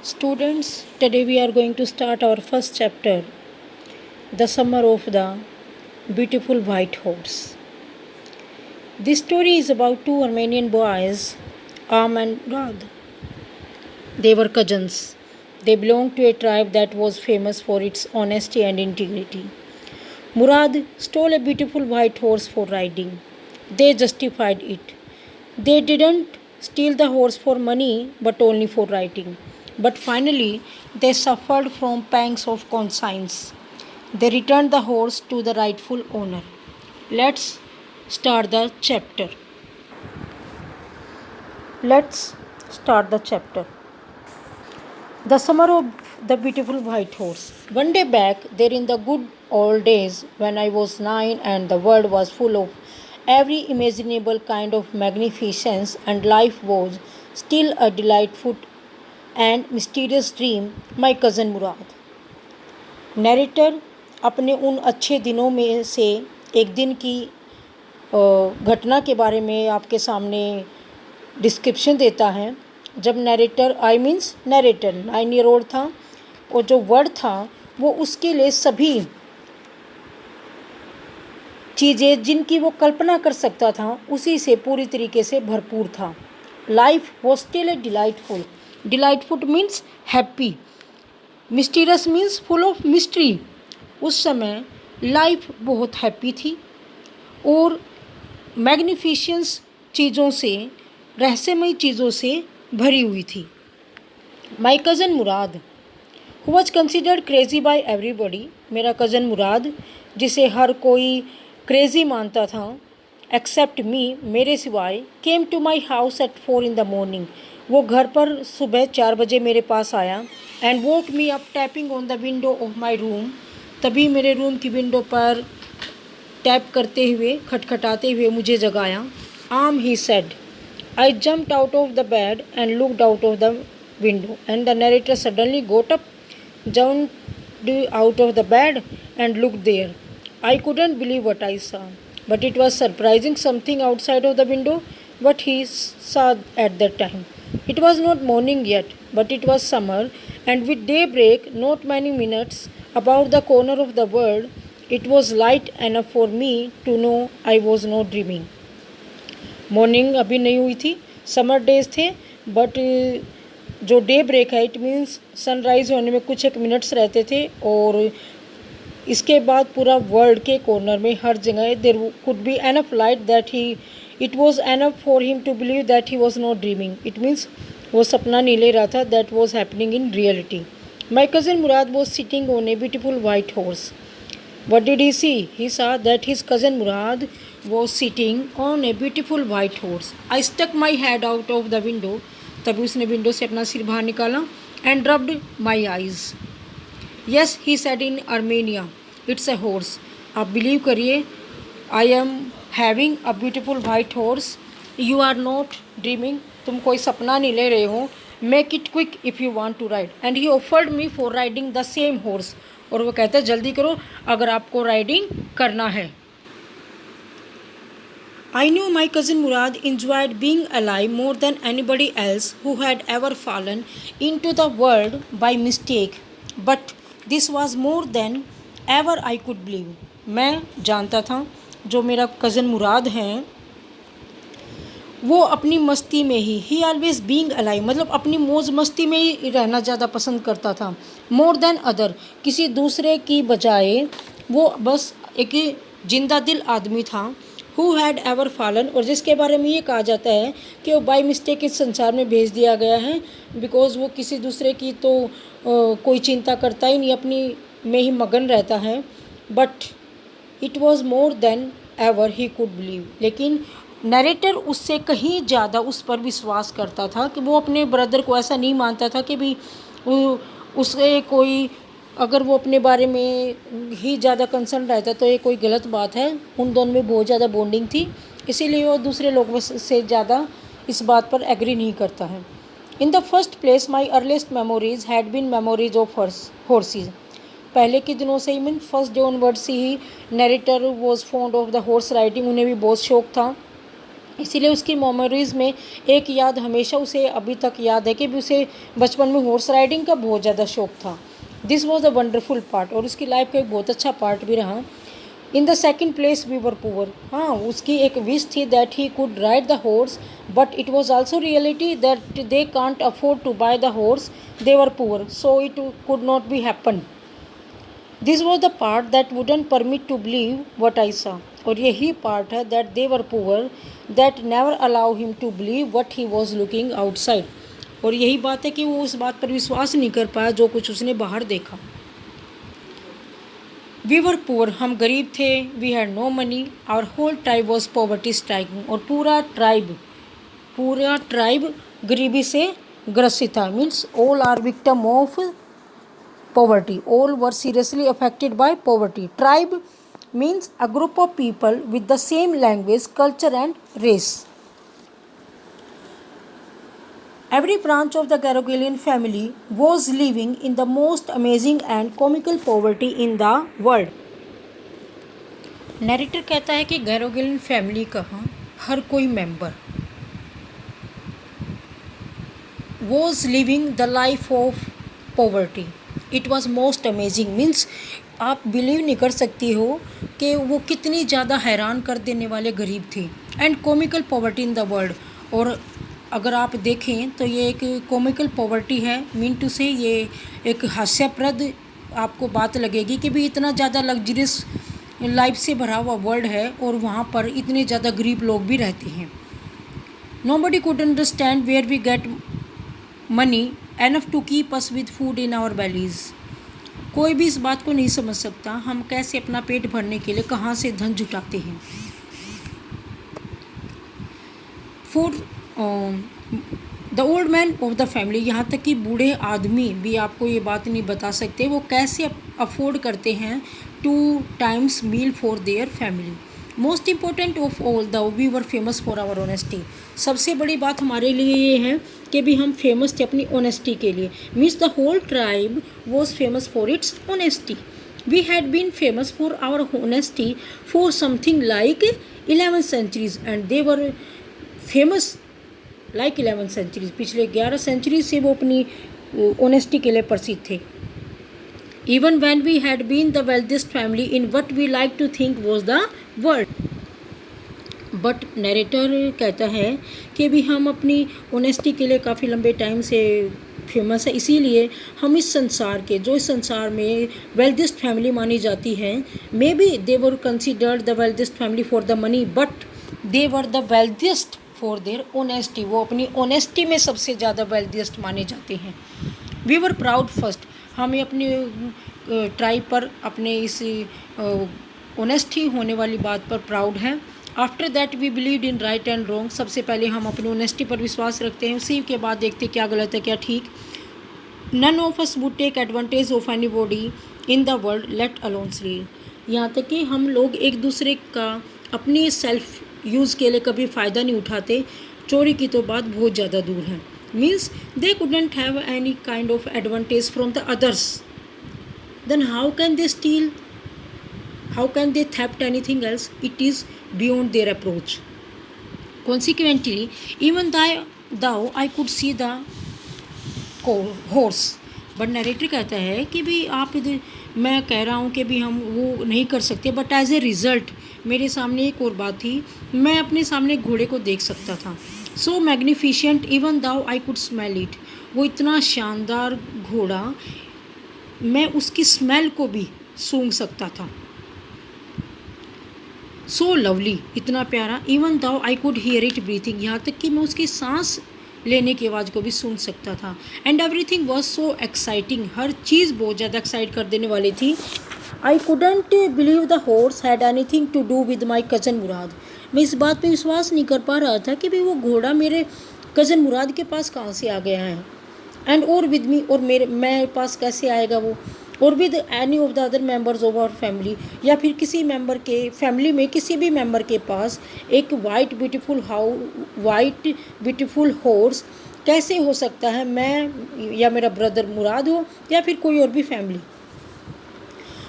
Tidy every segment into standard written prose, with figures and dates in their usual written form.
Students, today we are going to start our first chapter, The Summer of the Beautiful White Horse. This story is about two Armenian boys, Am and Murad. They were cousins. They belonged to a tribe that was famous for its honesty and integrity. Murad stole a beautiful white horse for riding. They justified it. They didn't steal the horse for money but only for riding. But finally, they suffered from pangs of conscience. They returned the horse to the rightful owner. Let's start the chapter. Let's start the chapter. The summer of the beautiful white horse. One day back, there in the good old days when I was 9 and the world was full of every imaginable kind of magnificence and life was still a delightful and mysterious dream, my cousin Murad. Narrator अपने उन अच्छे दिनों में से एक दिन की घटना के बारे में आपके सामने डिस्क्रिप्शन देता है। जब नरेटर नरेटर 9 ईयर ओल्ड था और जो वर्ड था वो उसके लिए सभी चीज़ें जिनकी वो कल्पना कर सकता था उसी से पूरी तरीके से भरपूर था। Life was still a delightful means happy, mysterious means full of mystery. उस समय लाइफ बहुत हैप्पी थी और मैग्निफिशेंस चीज़ों से, रहस्यमय चीज़ों से भरी हुई थी। My cousin Murad who was considered crazy by everybody, मेरा कज़न मुराद जिसे हर कोई क्रेजी मानता था एक्सेप्ट मी, मेरे सिवाय, came to my house at 4 in the morning, वो घर पर सुबह 4 बजे मेरे पास आया and woke me up tapping on the window of my room, तभी मेरे रूम की विंडो पर टैप करते हुए, खटखटाते हुए मुझे जगाया। आम he said, I jumped out of the bed and looked out of the window and the narrator suddenly got up, jumped out of the bed and looked there. I couldn't believe what I saw, but it was surprising something outside of the window what he saw at that time. It was not morning yet, but it was summer, and with daybreak not many minutes about the corner of the world, it was light enough for me to know I was not dreaming. Morning अभी नहीं हुई थी, summer days थे, but जो day break है it means sunrise होने में कुछ एक मिनट्स रहते थे और इसके बाद पूरा वर्ल्ड के कॉर्नर में हर जगह there could be enough light that he it was enough for him to believe that he was not dreaming. It means वो सपना नहीं ले रहा था, that was happening in reality. My cousin Murad was sitting on a beautiful white horse. What did he see? He saw that his cousin Murad was sitting on a beautiful white horse. I stuck my head out of the window. तभी उसने window से अपना सिर बाहर निकाला and rubbed my eyes. Yes, he said in Armenia, it's a horse. आप believe करिए, I am having a beautiful white horse. You are not dreaming. तुम कोई सपना नहीं ले रहे हो. Make it quick if you want to ride. And he offered me for riding the same horse. और वो कहता है जल्दी करो अगर आपको राइडिंग करना है। I knew my cousin Murad enjoyed being alive more than anybody else who had ever fallen into the world by mistake, but this was more than ever I could believe. मैं जानता था जो मेरा cousin मुराद हैं वो अपनी मस्ती में ही ऑलवेज बीइंग अलाइव, मतलब अपनी मौज मस्ती में ही रहना ज़्यादा पसंद करता था। मोर देन अदर, किसी दूसरे की बजाय वो बस एक जिंदा दिल आदमी था। हु हैड एवर फॉलन, और जिसके बारे में ये कहा जाता है कि वो बाय मिस्टेक इस संसार में भेज दिया गया है, बिकॉज वो किसी दूसरे की तो कोई चिंता करता ही नहीं, अपनी में ही मगन रहता है। But it was more than ever he could believe, लेकिन नरेटर उससे कहीं ज़्यादा उस पर विश्वास करता था कि वो अपने ब्रदर को ऐसा नहीं मानता था कि भी उससे कोई, अगर वो अपने बारे में ही ज़्यादा कंसर्न रहता तो ये कोई गलत बात है। उन दोनों में बहुत ज़्यादा बॉन्डिंग थी, इसीलिए वो दूसरे लोगों से ज़्यादा इस बात पर एग्री नहीं करता है। In the first place my earliest memories had been memories of horses. पहले के दिनों से ही मीन फर्स्ट डे ऑनवर्ड से ही narrator was fond of the horse riding, उन्हें भी बहुत शौक था इसीलिए उसकी मेमोरीज़ में एक याद हमेशा उसे अभी तक याद है कि भी उसे बचपन में हॉर्स राइडिंग का बहुत ज़्यादा शौक था। This was a wonderful part, और उसकी लाइफ का एक बहुत अच्छा पार्ट भी रहा। In the second place we were poor. हाँ, उसकी एक विश थी that he could ride the horse, but it was also reality that they can't afford to buy the horse, they were poor, so it could not be happen. This was the part that wouldn't permit to believe what I saw. और यही part है that they were poor that never allow him to believe what he was looking outside. और यही बात है कि वो उस बात पर विश्वास नहीं कर पाया जो कुछ उसने बाहर देखा। वी वर पुअर, हम गरीब थे। We had no money, our whole tribe was poverty striking. और पूरा ट्राइब गरीबी से ग्रसित था। Means all are victim of poverty, all were seriously affected by poverty. Tribe means a group of people with the same language, culture and race. Every branch of the Garogalian family was living in the most amazing and comical poverty in the world. Narrator कहता है कि गैरोगेलियन family का हर कोई member was living the life of poverty. It was most amazing, means आप believe नहीं कर सकती हो कि वो कितनी ज़्यादा हैरान कर देने वाले गरीब थे। And comical poverty in the world, और अगर आप देखें तो ये एक कॉमिकल पॉवर्टी है, मीन टू से ये एक हास्यप्रद आपको बात लगेगी कि भी इतना ज़्यादा लग्जरियस लाइफ से भरा हुआ वर्ल्ड है और वहाँ पर इतने ज़्यादा गरीब लोग भी रहते हैं। Nobody could understand where we get money enough to keep us with food in our bellies. कोई भी इस बात को नहीं समझ सकता हम कैसे अपना पेट भरने के लिए कहाँ से धन जुटाते हैं। For the old man of the family, यहाँ तक कि बूढ़े आदमी भी आपको ये बात नहीं बता सकते वो कैसे अफोर्ड करते हैं 2 times meal for their family. Most important of all the we were famous for our honesty. सबसे बड़ी बात हमारे लिए ये है कि भी हम फेमस थे अपनी ऑनेस्टी के लिए। Means the whole tribe was famous for its honesty. We had been famous for our honesty for something like 11 centuries and they were famous like 11 centuries। पिछले 11 सेंचुरी से वो अपनी ऑनेस्टी के लिए प्रसिद्ध थे। Even when we had been the wealthiest family in what we like to think was the world. But narrator कहता है कि भी हम अपनी ऑनेस्टी के लिए काफ़ी लंबे टाइम से फेमस है, इसीलिए हम इस संसार के जो इस संसार में वेल्थिएस्ट फैमिली मानी जाती है। Maybe they were considered the wealthiest family for the money, but they were the wealthiest for their honesty. वो अपनी ऑनेस्टी में सबसे ज़्यादा वेल्थिएस्ट माने जाते हैं। वी वर प्राउड फर्स्ट, हमें अपनी ट्राइब पर अपने इस ऑनेस्टी होने वाली बात पर प्राउड है। After that we believe in right and wrong, सबसे पहले हम अपनी ऑनेस्टी पर विश्वास रखते हैं, उसी के बाद देखते क्या गलत है क्या ठीक। None of us would take advantage of anybody in the world let alone sleeve. यहाँ तक कि हम लोग एक दूसरे का अपनी सेल्फ यूज़ के लिए कभी फ़ायदा नहीं उठाते, चोरी की तो बात बहुत ज़्यादा दूर है। Means they couldn't have any kind of advantage from the others, then how can they steal, how can they theft anything else? It is beyond their approach. Consequently, even though I could see the horse, but narrator कहता है कि भी आप इधर, मैं कह रहा हूँ कि भी हम वो नहीं कर सकते, बट एज ए रिज़ल्ट मेरे सामने एक और बात थी, मैं अपने सामने घोड़े को देख सकता था। So magnificent even though I could smell it, वो इतना शानदार घोड़ा, मैं उसकी स्मेल को भी सूंघ सकता था। सो लवली, इतना प्यारा, even though I could hear it breathing, यहाँ तक कि मैं उसकी सांस लेने की आवाज़ को भी सुन सकता था। And everything was so exciting, हर चीज़ बहुत ज़्यादा एक्साइट कर देने वाली थी। I couldn't believe the horse had anything to do with my cousin Mourad, मैं इस बात पे विश्वास नहीं कर पा रहा था कि भाई वो घोड़ा मेरे कज़न मुराद के पास कहाँ से आ गया है। एंड और विद मी, और मेरे पास कैसे आएगा वो, और with any of the other members of our family, या फिर किसी मेंबर के फैमिली में किसी भी मेंबर के पास एक वाइट ब्यूटीफुल हॉर्स कैसे हो सकता है, मैं या मेरा ब्रदर मुराद हो या फिर कोई और भी family.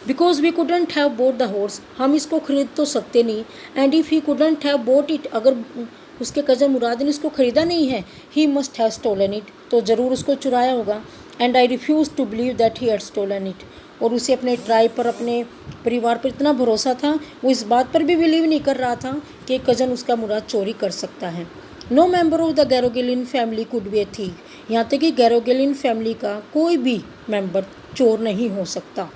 Because we couldn't have bought the horse, हम इसको खरीद तो सकते नहीं। And if he couldn't have bought it, अगर उसके कज़न मुराद ने इसको ख़रीदा नहीं है। He must have stolen it, तो ज़रूर उसको चुराया होगा। And I refuse to believe that he had stolen it, और उसे अपने ट्राइब पर, अपने परिवार पर इतना भरोसा था, वो इस बात पर भी बिलीव नहीं कर रहा था कि कज़न उसका मुराद चोरी कर सकता है। No member of the Garoghlanian family could be a thief, यहाँ तक कि गैरोगेलिन फैमिली का कोई भी मेंबर चोर नहीं हो सकता।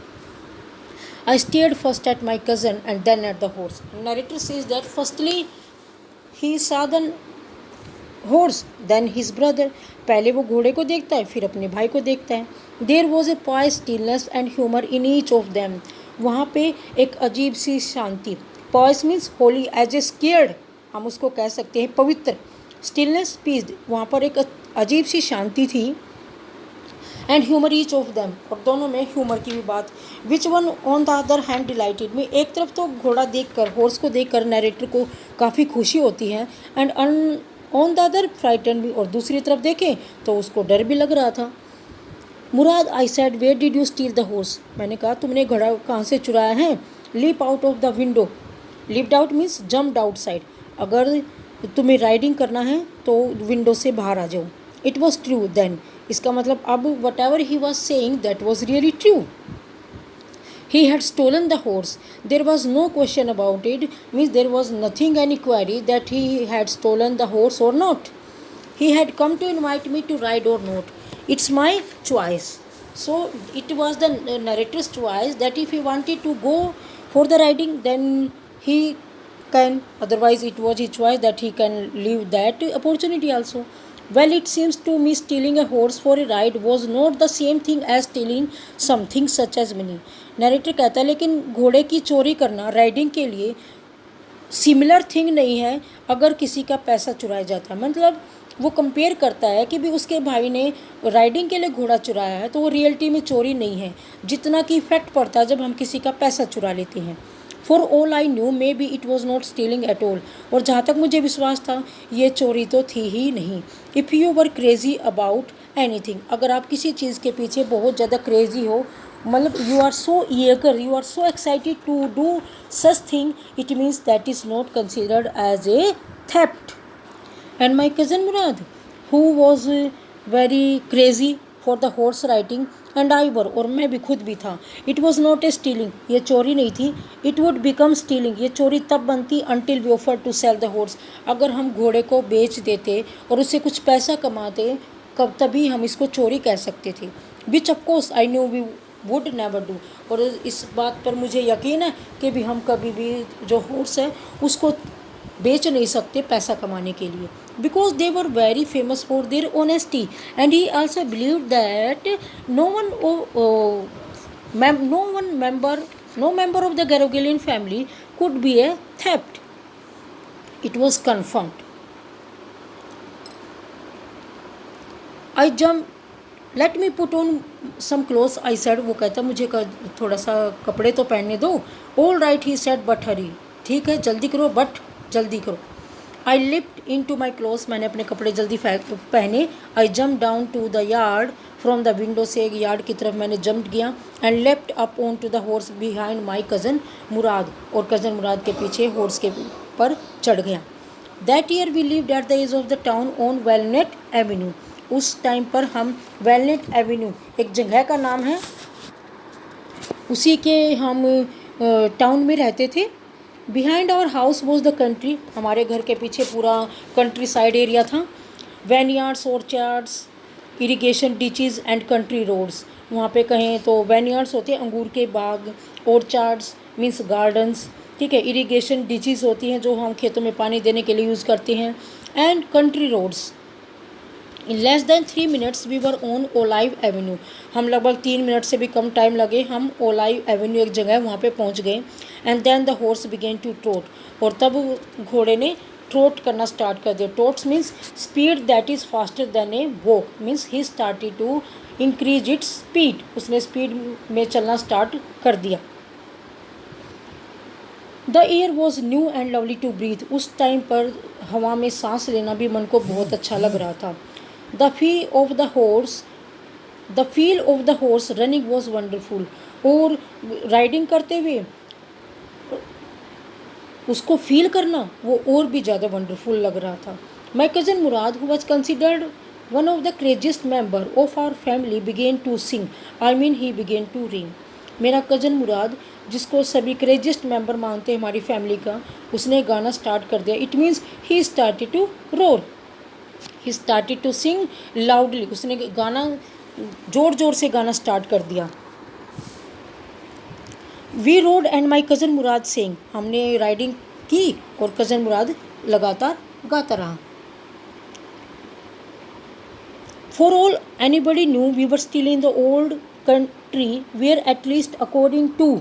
I stared first at my cousin and then at the horse. Narrator says that firstly he saw the horse, then his brother. पहले वो घोड़े को देखता है, फिर अपने भाई को देखता है. There was a poised stillness and humor in each of them. वहाँ पे एक अजीब सी शांति. Poised means holy, as a scared, हम उसको कह सकते हैं पवित्र. Stillness, peace, वहाँ पर एक अजीब सी शांति थी. And humour each of them, और दोनों में ह्यूमर की भी बात. Which one on the other hand dilated में, एक तरफ तो घोड़ा देखकर, हॉर्स को देखकर नरेटर को काफ़ी खुशी होती है. And on the other frighten भी, और दूसरी तरफ देखें तो उसको डर भी लग रहा था. Mourad, I said, where did you steal the horse, मैंने कहा तुमने घोड़ा कहाँ से चुराया है. Leap out of the window, leaped out means jumped outside, अगर तुम्हें राइडिंग करना है तो विंडो से बाहर आ जाओ. इट वॉज ट्रू देन, इसका मतलब अब whatever he was saying that was really true. He had stolen the horse, there was no question about it, means there was nothing any query that he had stolen the horse और not. He had come to invite me to ride और not, it's my choice. So it was the narrator's choice that if he wanted to go for the riding then he can, otherwise it was his choice that he can leave that opportunity also. Well, it seems to me stealing a horse for a ride was not the same thing as stealing something such as money. Narrator कहता है लेकिन घोड़े की चोरी करना riding के लिए similar thing नहीं है अगर किसी का पैसा चुराया जाता है. मतलब वो कंपेयर करता है कि भी उसके भाई ने राइडिंग के लिए घोड़ा चुराया है तो वो रियलिटी में चोरी नहीं है जितना कि इफेक्ट पड़ता है जब हम किसी का पैसा चुरा लेते हैं. For all I knew may be it was not stealing at all, और जहाँ तक मुझे विश्वास था ये चोरी तो थी ही नहीं. If you were crazy about anything, अगर आप किसी चीज़ के पीछे बहुत ज़्यादा क्रेजी हो, मतलब you are so eager, you are so excited to do such thing, it means that is not considered as a theft. And my cousin Murad who was very crazy for the horse riding and I were, और मैं भी खुद भी था. It was not a stealing, ये चोरी नहीं थी. इट वुड बिकम स्टीलिंग, ये चोरी तब बनती until we offer to sell the horse, अगर हम घोड़े को बेच देते और उससे कुछ पैसा कमाते कब तभी हम इसको चोरी कह सकते थे. Which of course I knew we would never do, और इस बात पर मुझे यकीन है कि भी हम कभी भी जो हॉर्स है उसको बेच नहीं सकते पैसा कमाने के लिए. Because they were very famous for their honesty and he also believe that no member of the Garoghlanian family could be a theft. It was confirmed. I jump, let me put on some clothes I said, वो कहता मुझे थोड़ा सा कपड़े तो पहनने दो. All right he said but hurry, ठीक है जल्दी करो बट जल्दी करो. I lift into my clothes, मैंने अपने कपड़े जल्दी पहने. I jump down to the yard from the window, से एक यार्ड की तरफ मैंने जंप किया. And left up on to the horse behind my cousin Mourad, और कज़न मुराद के पीछे हॉर्स के पर चढ़ गया. That year we lived at the edge of the town on Walnut Avenue, उस टाइम पर हम वेलनेट एवेन्यू एक जगह का नाम है, उसी के हम टाउन में रहते थे. Behind our house was the country, हमारे घर के पीछे पूरा कंट्री साइड एरिया था. Vineyards, orchards, irrigation ditches and country roads, वहाँ पे कहें तो वैनयार्ड्स होते हैं अंगूर के बाग, ऑर्चार्ड्स मीन्स गार्डन्स, ठीक है. इरिगेशन डिचेस होती हैं जो हम खेतों में पानी देने के लिए यूज़ करते हैं. And country roads. In less than 3 minutes we were on Olive Avenue, हम लगभग 3 मिनट से भी कम टाइम लगे, हम ओलाइव एवेन्यू एक जगह है वहाँ पे पहुँच गए. And then the horse began to trot, और तब घोड़े ने ट्रोट करना स्टार्ट कर दिया. Trots means speed that is faster than a walk, means he started to increase its speed, उसने स्पीड में चलना स्टार्ट कर दिया. The air was new and lovely to breathe, उस टाइम पर हवा में सांस लेना भी मन को बहुत अच्छा लग रहा था. The feel of the horse running was wonderful, और राइडिंग करते हुए उसको फील करना वो और भी ज़्यादा वंडरफुल लग रहा था। My cousin Murad who was considered one of the craziest member of our family began to sing, I mean he began to ring. मेरा कज़न मुराद, जिसको सभी क्रेजिएस्ट मेंबर मानते हैं हमारी फैमिली का, उसने गाना स्टार्ट कर दिया। It means he started to roar, he started to sing loudly. उसने गाना ज़ोर ज़ोर से गाना स्टार्ट कर दिया। We rode and my cousin Mourad sing, हमने राइडिंग की और कज़न मुराद लगातार गाता रहा। For all anybody knew, we were still in the old country where, at least according to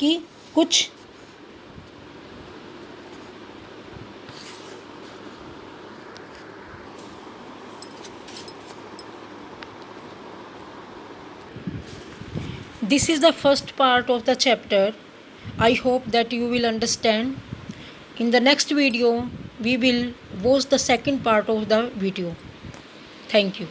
कि कुछ this is the first part of the chapter. I hope that you will understand. In the next video we will watch the second part of the video. Thank you.